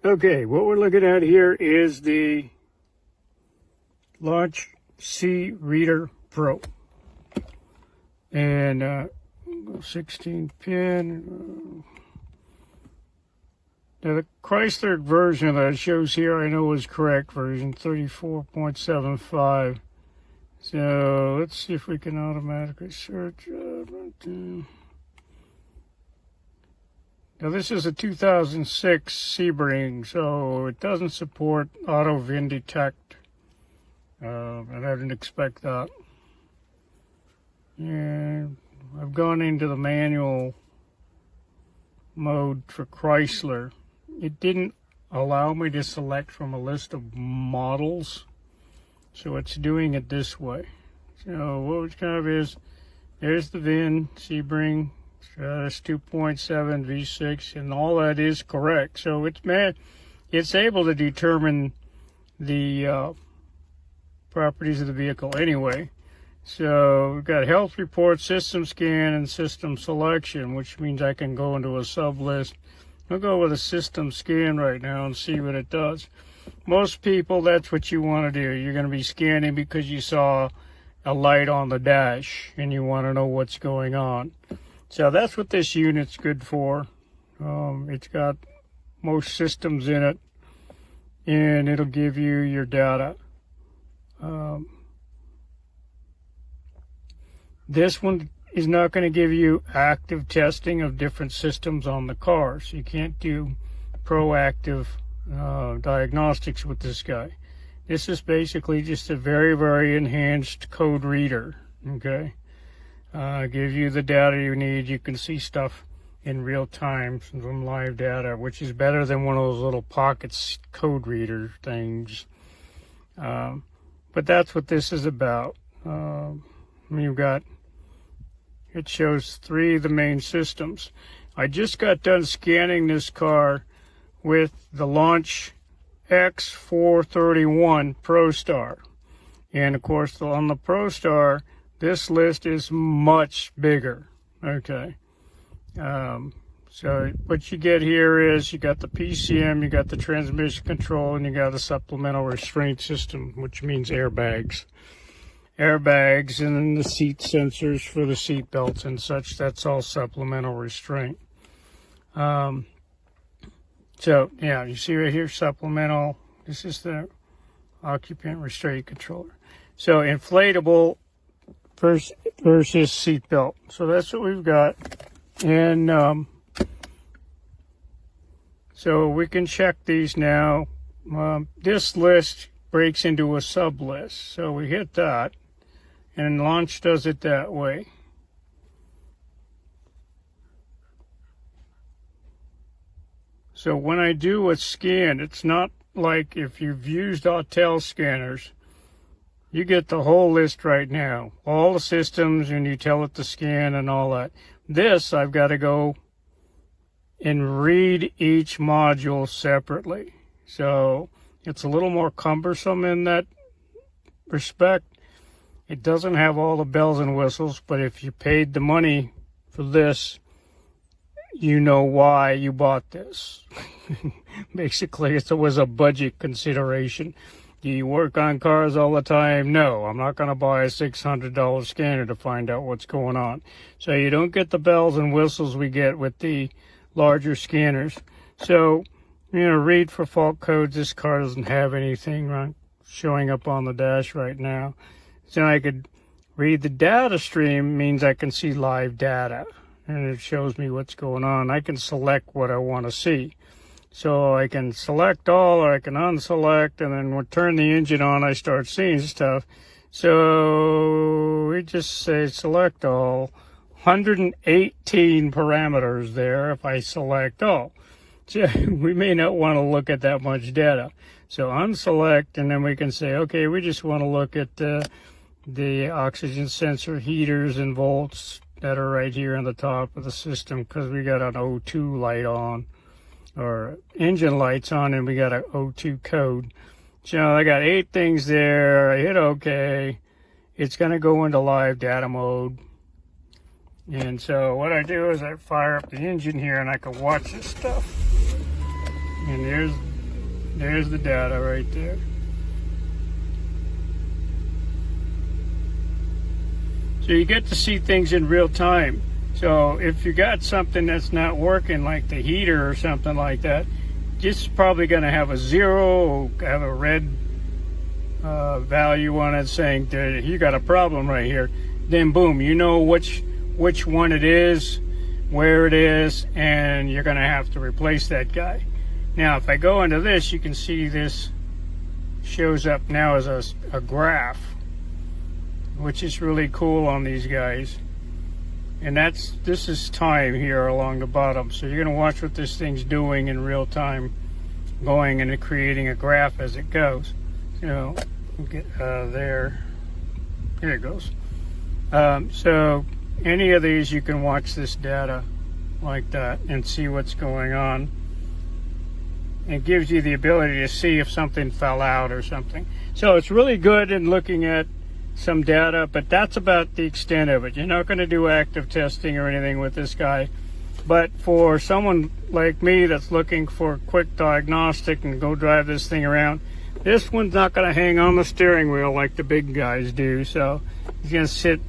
Okay, what we're looking at here is the Launch C Reader Pro. And 16 pin. Now the Chrysler version that it shows here I know is correct, version 34.75. So let's see if we can automatically search. Now this is a 2006 Sebring, so it doesn't support auto VIN detect, and I didn't expect that. And I've gone into the manual mode for Chrysler. It didn't allow me to select from a list of models, so it's doing it this way. So what it kind of is, there's the VIN, Sebring, that's 2.7 V6, and all that is correct. So it's able to determine the properties of the vehicle anyway. So we've got health report, system scan, and system selection, which means I can go into a sub list. I'll go with a system scan right now and see what it does. Most people, that's what you want to do. You're going to be scanning because you saw a light on the dash and you want to know what's going on. So that's what this unit's good for. It's got most systems in it, and it'll give you your data. This one is not going to give you active testing of different systems on the car, so you can't do proactive diagnostics with this guy. This is basically just a very, very enhanced code reader, okay? Gives you the data you need. You can see stuff in real time from live data, which is better than one of those little pockets code reader things. But that's what this is about. You've got, it shows 3 of the main systems. I just got done scanning this car with the Launch X431 ProStar. And of course, on the ProStar, this list is much bigger, okay? So what you get here is you got the PCM, you got the transmission control, and you got a supplemental restraint system, which means airbags. Airbags and then the seat sensors for the seat belts and such, that's all supplemental restraint. So yeah, you see right here, supplemental. This is the occupant restraint controller. So inflatable versus seat belt. So that's what we've got. And so we can check these now. This list breaks into a sub list. So we hit that, and Launch does it that way. So when I do a scan, it's not like if you've used Autel scanners, you get the whole list right now, all the systems, and you tell it to scan and all that. This, I've got to go and read each module separately. So it's a little more cumbersome in that respect. It doesn't have all the bells and whistles, but if you paid the money for this, you know why you bought this. Basically, it was a budget consideration. Do you work on cars all the time? No, I'm not going to buy a $600 scanner to find out what's going on. So you don't get the bells and whistles we get with the larger scanners. So, read for fault codes. This car doesn't have anything showing up on the dash right now. So I could read the data stream, means I can see live data, and it shows me what's going on. I can select what I want to see. So I can select all, or I can unselect, and then when I turn the engine on, I start seeing stuff. So we just say select all. 118 parameters there if I select all. So we may not want to look at that much data. So unselect, and then we can say, okay, we just want to look at the oxygen sensor heaters and volts that are right here on the top of the system, because we got an O2 light on, or engine lights on, and we got an O2 code. So I got 8 things there. I hit OK. It's going to go into live data mode. And so what I do is I fire up the engine here, and I can watch this stuff. And there's There's the data right there. So you get to see things in real time. So if you got something that's not working, like the heater or something like that, just probably going to have a 0 or have a red value on it saying that you got a problem right here. Then boom, you know which one it is, where it is, and you're going to have to replace that guy. Now if I go into this, you can see this shows up now as a graph, which is really cool on these guys. And this is time here along the bottom. So you're going to watch what this thing's doing in real time, going and creating a graph as it goes. So we'll get there. Here it goes. So any of these, you can watch this data like that and see what's going on. It gives you the ability to see if something fell out or something. So it's really good in looking at some data, but that's about the extent of it. You're not going to do active testing or anything with this guy. But for someone like me that's looking for a quick diagnostic and go drive this thing around, this one's not going to hang on the steering wheel like the big guys do. So it's going to sit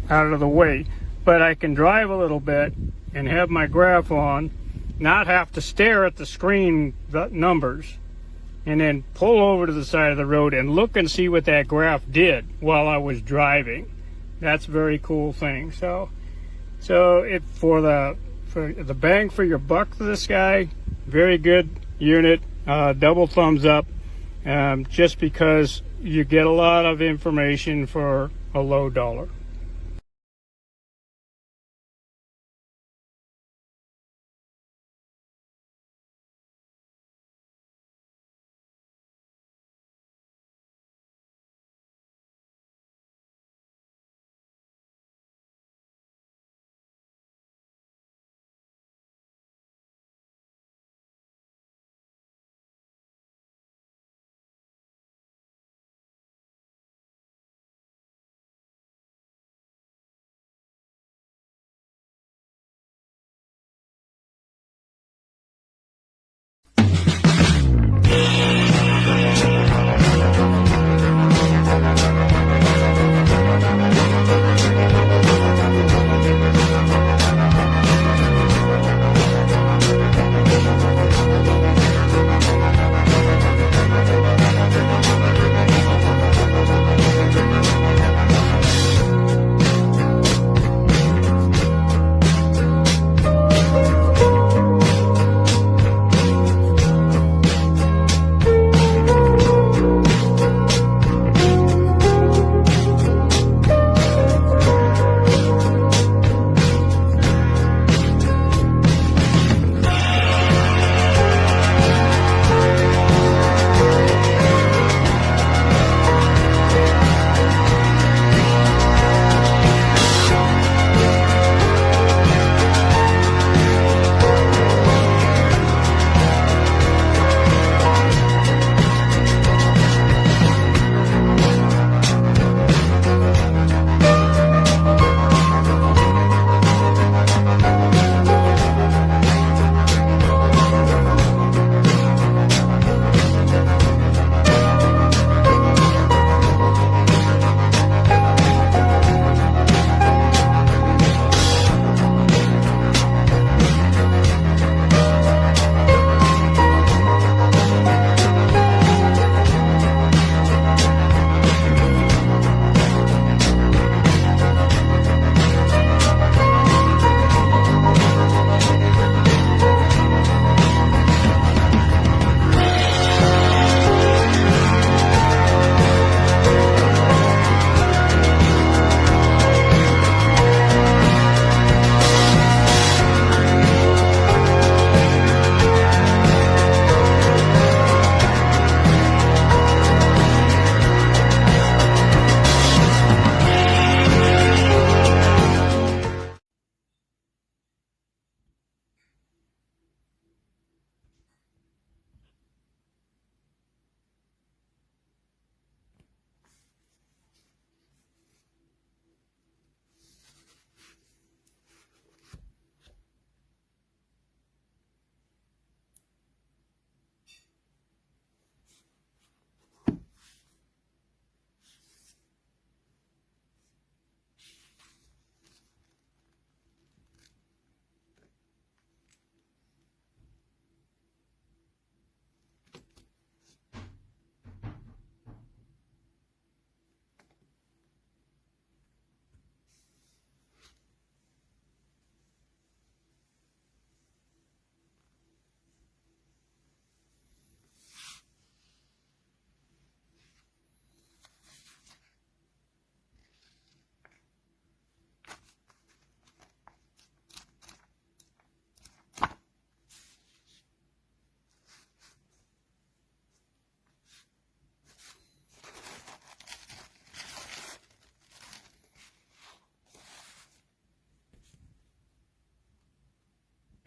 out of the way. But I can drive a little bit and have my graph on, not have to stare at the screen, the numbers, and then pull over to the side of the road and look and see what that graph did while I was driving. That's a very cool thing. So for the bang for your buck for this guy, very good unit. Double thumbs up, just because you get a lot of information for a low dollar.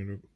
kind of